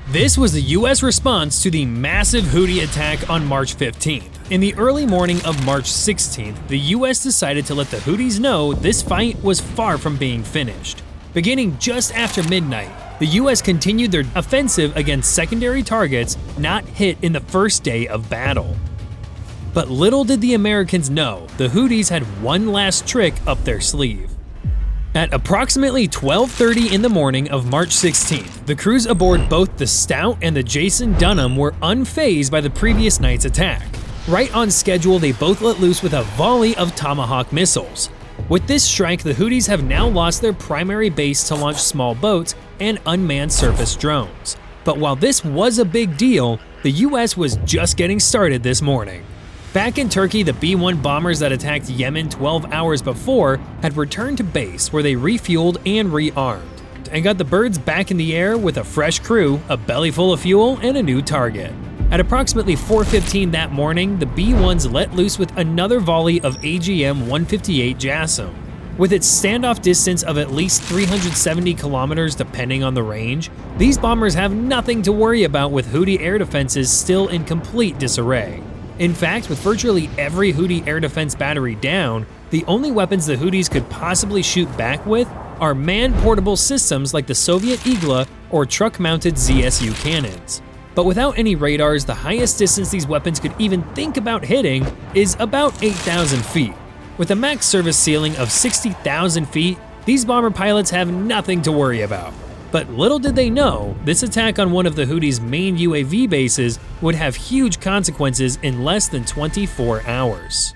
This was the US response to the massive Houthi attack on March 15th. In the early morning of March 16th, the US decided to let the Houthis know this fight was far from being finished. Beginning just after midnight, the US continued their offensive against secondary targets not hit in the first day of battle. But little did the Americans know, the Houthis had one last trick up their sleeve. At approximately 12:30 in the morning of March 16th, the crews aboard both the Stout and the Jason Dunham were unfazed by the previous night's attack. Right on schedule, they both let loose with a volley of Tomahawk missiles. With this strike, the Houthis have now lost their primary base to launch small boats and unmanned surface drones. But while this was a big deal, the US was just getting started this morning. Back in Turkey, the B-1 bombers that attacked Yemen 12 hours before had returned to base where they refueled and rearmed, and got the birds back in the air with a fresh crew, a belly full of fuel, and a new target. At approximately 4:15 that morning, the B-1s let loose with another volley of AGM-158 JASSM. With its standoff distance of at least 370 kilometers depending on the range, these bombers have nothing to worry about with Houthi air defenses still in complete disarray. In fact, with virtually every Houthi air defense battery down, the only weapons the Houthis could possibly shoot back with are man-portable systems like the Soviet Igla or truck-mounted ZSU cannons. But without any radars, the highest distance these weapons could even think about hitting is about 8,000 feet. With a max service ceiling of 60,000 feet, these bomber pilots have nothing to worry about. But little did they know, this attack on one of the Houthis' main UAV bases would have huge consequences in less than 24 hours.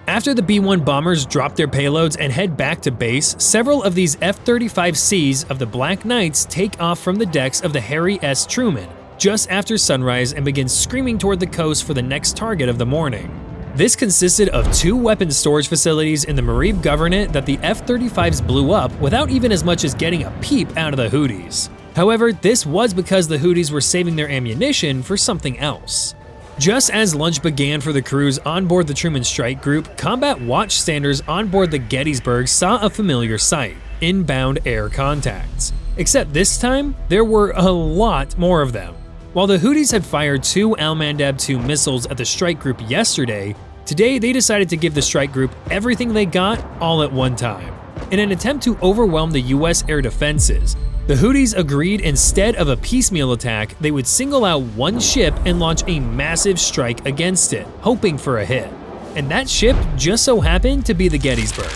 After the B-1 bombers drop their payloads and head back to base, several of these F-35Cs of the Black Knights take off from the decks of the Harry S. Truman just after sunrise and begin screaming toward the coast for the next target of the morning. This consisted of two weapons storage facilities in the Marib Governorate that the F-35s blew up without even as much as getting a peep out of the Houthis. However, this was because the Houthis were saving their ammunition for something else. Just as lunch began for the crews on board the Truman Strike Group, combat watchstanders on board the Gettysburg saw a familiar sight: inbound air contacts. Except this time, there were a lot more of them. While the Houthis had fired two Al-Mandab-2 missiles at the strike group yesterday, today they decided to give the strike group everything they got all at one time. In an attempt to overwhelm the US air defenses, the Houthis agreed instead of a piecemeal attack, they would single out one ship and launch a massive strike against it, hoping for a hit. And that ship just so happened to be the Gettysburg.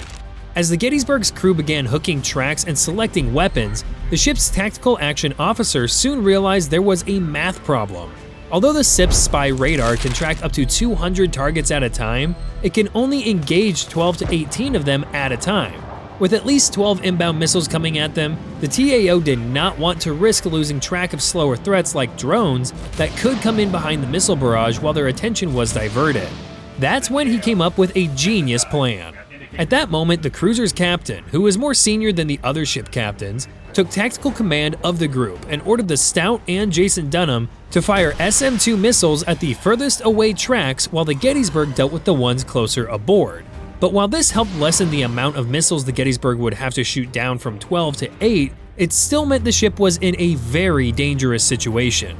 As the Gettysburg's crew began hooking tracks and selecting weapons, the ship's tactical action officer soon realized there was a math problem. Although the SIP's spy radar can track up to 200 targets at a time, it can only engage 12 to 18 of them at a time. With at least 12 inbound missiles coming at them, the TAO did not want to risk losing track of slower threats like drones that could come in behind the missile barrage while their attention was diverted. That's when he came up with a genius plan. At that moment, the cruiser's captain, who was more senior than the other ship captains, took tactical command of the group and ordered the Stout and Jason Dunham to fire SM-2 missiles at the furthest away tracks while the Gettysburg dealt with the ones closer aboard. But while this helped lessen the amount of missiles the Gettysburg would have to shoot down from 12 to 8, it still meant the ship was in a very dangerous situation.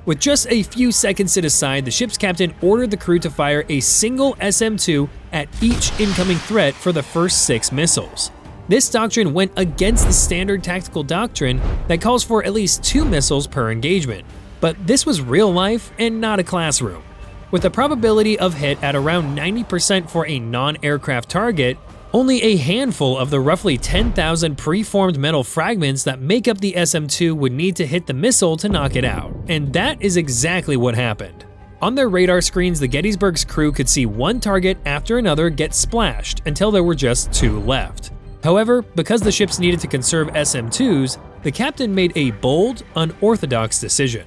With just a few seconds to decide, the ship's captain ordered the crew to fire a single SM-2 at each incoming threat for the first 6 missiles. This doctrine went against the standard tactical doctrine that calls for at least 2 missiles per engagement, but this was real life and not a classroom. With a probability of hit at around 90% for a non-aircraft target, only a handful of the roughly 10,000 preformed metal fragments that make up the SM-2 would need to hit the missile to knock it out, and that is exactly what happened. On their radar screens, the Gettysburg's crew could see one target after another get splashed until there were just 2 left. However, because the ships needed to conserve SM-2s, the captain made a bold, unorthodox decision.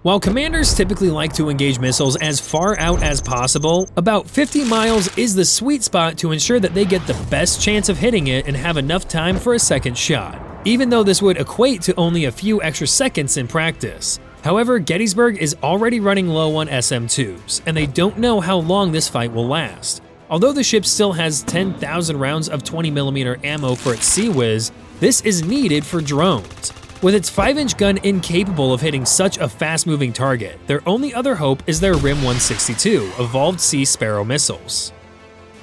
While commanders typically like to engage missiles as far out as possible, about 50 miles is the sweet spot to ensure that they get the best chance of hitting it and have enough time for a second shot, even though this would equate to only a few extra seconds in practice. However, Gettysburg is already running low on SM-2s, and they don't know how long this fight will last. Although the ship still has 10,000 rounds of 20mm ammo for its Sea Whiz, this is needed for drones. With its 5-inch gun incapable of hitting such a fast-moving target, their only other hope is their RIM-162 Evolved Sea Sparrow missiles.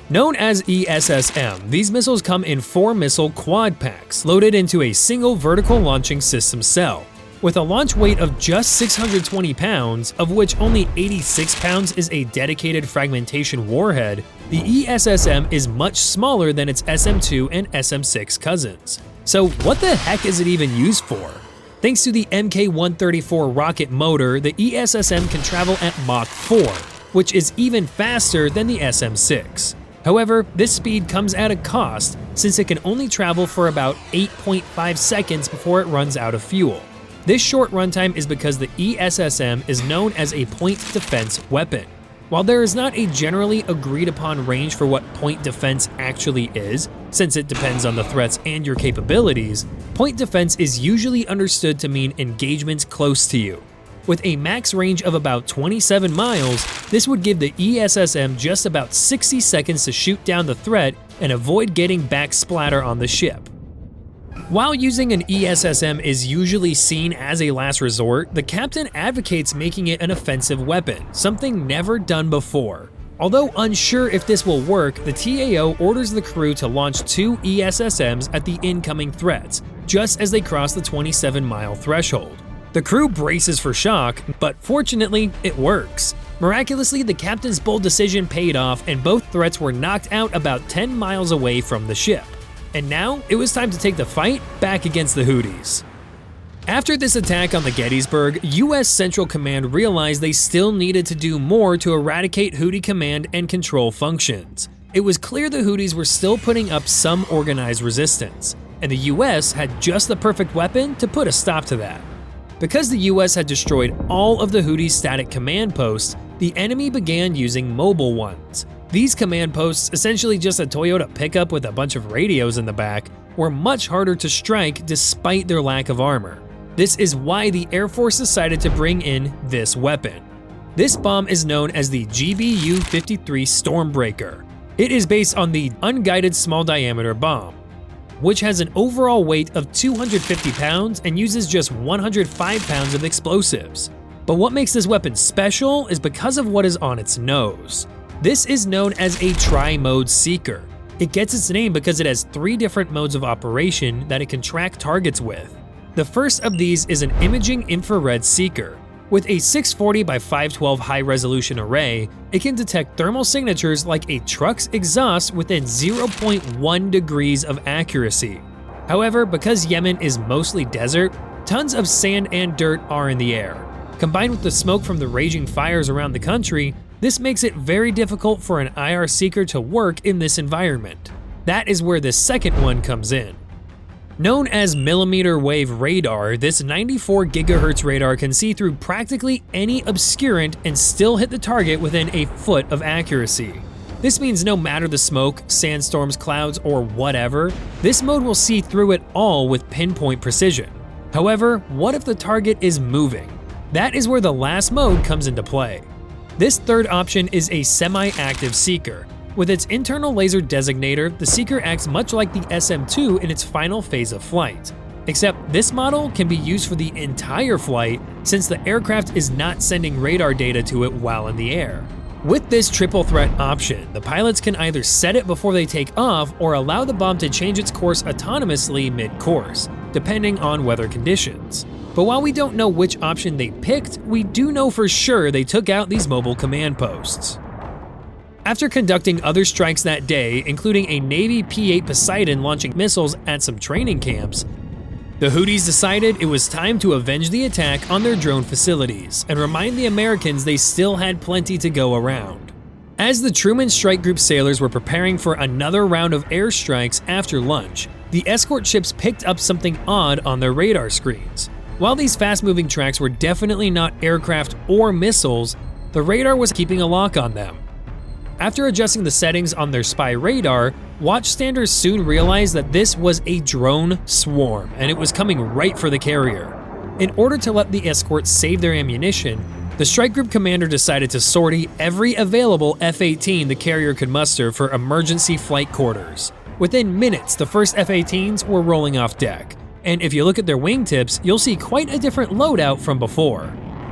Known as ESSM, these missiles come in 4 missile quad packs loaded into a single vertical launching system cell. With a launch weight of just 620 pounds, of which only 86 pounds is a dedicated fragmentation warhead, the ESSM is much smaller than its SM-2 and SM-6 cousins. So what the heck is it even used for? Thanks to the Mk-134 rocket motor, the ESSM can travel at Mach 4, which is even faster than the SM-6. However, this speed comes at a cost, since it can only travel for about 8.5 seconds before it runs out of fuel. This short runtime is because the ESSM is known as a point defense weapon. While there is not a generally agreed upon range for what point defense actually is, since it depends on the threats and your capabilities, point defense is usually understood to mean engagements close to you. With a max range of about 27 miles, this would give the ESSM just about 60 seconds to shoot down the threat and avoid getting back splatter on the ship. While using an ESSM is usually seen as a last resort, the captain advocates making it an offensive weapon, something never done before. Although unsure if this will work, the TAO orders the crew to launch 2 ESSMs at the incoming threats, just as they cross the 27-mile threshold. The crew braces for shock, but fortunately, it works. Miraculously, the captain's bold decision paid off and both threats were knocked out about 10 miles away from the ship. And now, it was time to take the fight back against the Houthis. After this attack on the Gettysburg, US Central Command realized they still needed to do more to eradicate Houthi command and control functions. It was clear the Houthis were still putting up some organized resistance, and the US had just the perfect weapon to put a stop to that. Because the US had destroyed all of the Houthi static command posts, the enemy began using mobile ones. These command posts, essentially just a Toyota pickup with a bunch of radios in the back, were much harder to strike despite their lack of armor. This is why the Air Force decided to bring in this weapon. This bomb is known as the GBU-53 Stormbreaker. It is based on the unguided small diameter bomb, which has an overall weight of 250 pounds and uses just 105 pounds of explosives. But what makes this weapon special is because of what is on its nose. This is known as a tri-mode seeker. It gets its name because it has 3 different modes of operation that it can track targets with. The first of these is an imaging infrared seeker. With a 640 by 512 high-resolution array, it can detect thermal signatures like a truck's exhaust within 0.1 degrees of accuracy. However, because Yemen is mostly desert, tons of sand and dirt are in the air. Combined with the smoke from the raging fires around the country, this makes it very difficult for an IR seeker to work in this environment. That is where this second one comes in. Known as millimeter wave radar, this 94 GHz radar can see through practically any obscurant and still hit the target within a foot of accuracy. This means no matter the smoke, sandstorms, clouds, or whatever, this mode will see through it all with pinpoint precision. However, what if the target is moving? That is where the last mode comes into play. This third option is a semi-active seeker. With its internal laser designator, the seeker acts much like the SM-2 in its final phase of flight. Except this model can be used for the entire flight since the aircraft is not sending radar data to it while in the air. With this triple threat option, the pilots can either set it before they take off or allow the bomb to change its course autonomously mid-course, depending on weather conditions. But while we don't know which option they picked, we do know for sure they took out these mobile command posts. After conducting other strikes that day, including a Navy P-8 Poseidon launching missiles at some training camps, the Houthis decided it was time to avenge the attack on their drone facilities and remind the Americans they still had plenty to go around. As the Truman Strike Group sailors were preparing for another round of airstrikes after lunch, the escort ships picked up something odd on their radar screens. While these fast-moving tracks were definitely not aircraft or missiles, the radar was keeping a lock on them. After adjusting the settings on their spy radar, watchstanders soon realized that this was a drone swarm and it was coming right for the carrier. In order to let the escorts save their ammunition, the strike group commander decided to sortie every available F-18 the carrier could muster for emergency flight quarters. Within minutes, the first F-18s were rolling off deck, And if you look at their wingtips, you'll see quite a different loadout from before.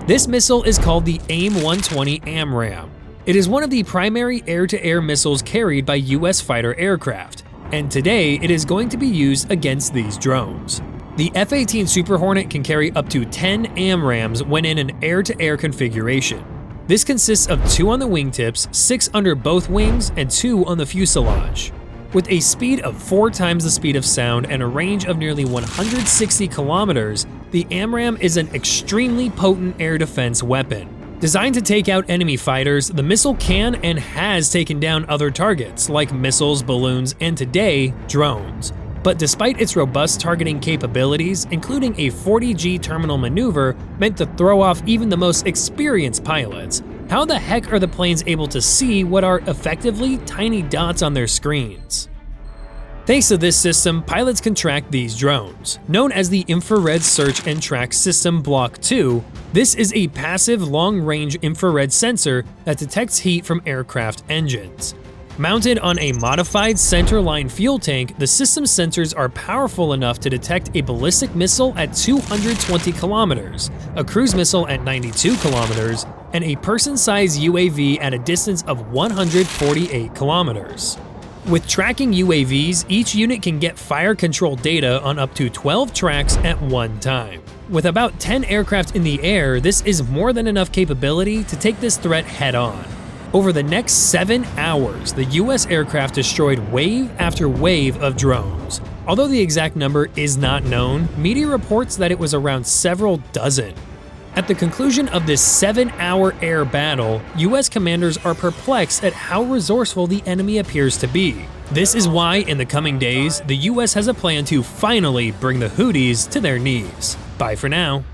This missile is called the AIM-120 AMRAAM. It is one of the primary air-to-air missiles carried by US fighter aircraft, and today it is going to be used against these drones. The F-18 Super Hornet can carry up to 10 AMRAAMs when in an air-to-air configuration. This consists of 2 on the wingtips, 6 under both wings, and 2 on the fuselage. With a speed of 4 times the speed of sound and a range of nearly 160 kilometers, the AMRAAM is an extremely potent air defense weapon. Designed to take out enemy fighters, the missile can and has taken down other targets like missiles, balloons, and today, drones. But despite its robust targeting capabilities, including a 40G terminal maneuver meant to throw off even the most experienced pilots, how the heck are the planes able to see what are effectively tiny dots on their screens? Thanks to this system, pilots can track these drones. Known as the Infrared Search and Track System Block 2, this is a passive long-range infrared sensor that detects heat from aircraft engines. Mounted on a modified centerline fuel tank, the system's sensors are powerful enough to detect a ballistic missile at 220 kilometers, a cruise missile at 92 kilometers, and a person-sized UAV at a distance of 148 kilometers. With tracking UAVs, each unit can get fire control data on up to 12 tracks at one time. With about 10 aircraft in the air, this is more than enough capability to take this threat head-on. Over the next 7 hours, the US aircraft destroyed wave after wave of drones. Although the exact number is not known, media reports that it was around several dozen. At the conclusion of this 7-hour air battle, US commanders are perplexed at how resourceful the enemy appears to be. This is why, in the coming days, the US has a plan to finally bring the Houthis to their knees. Bye for now.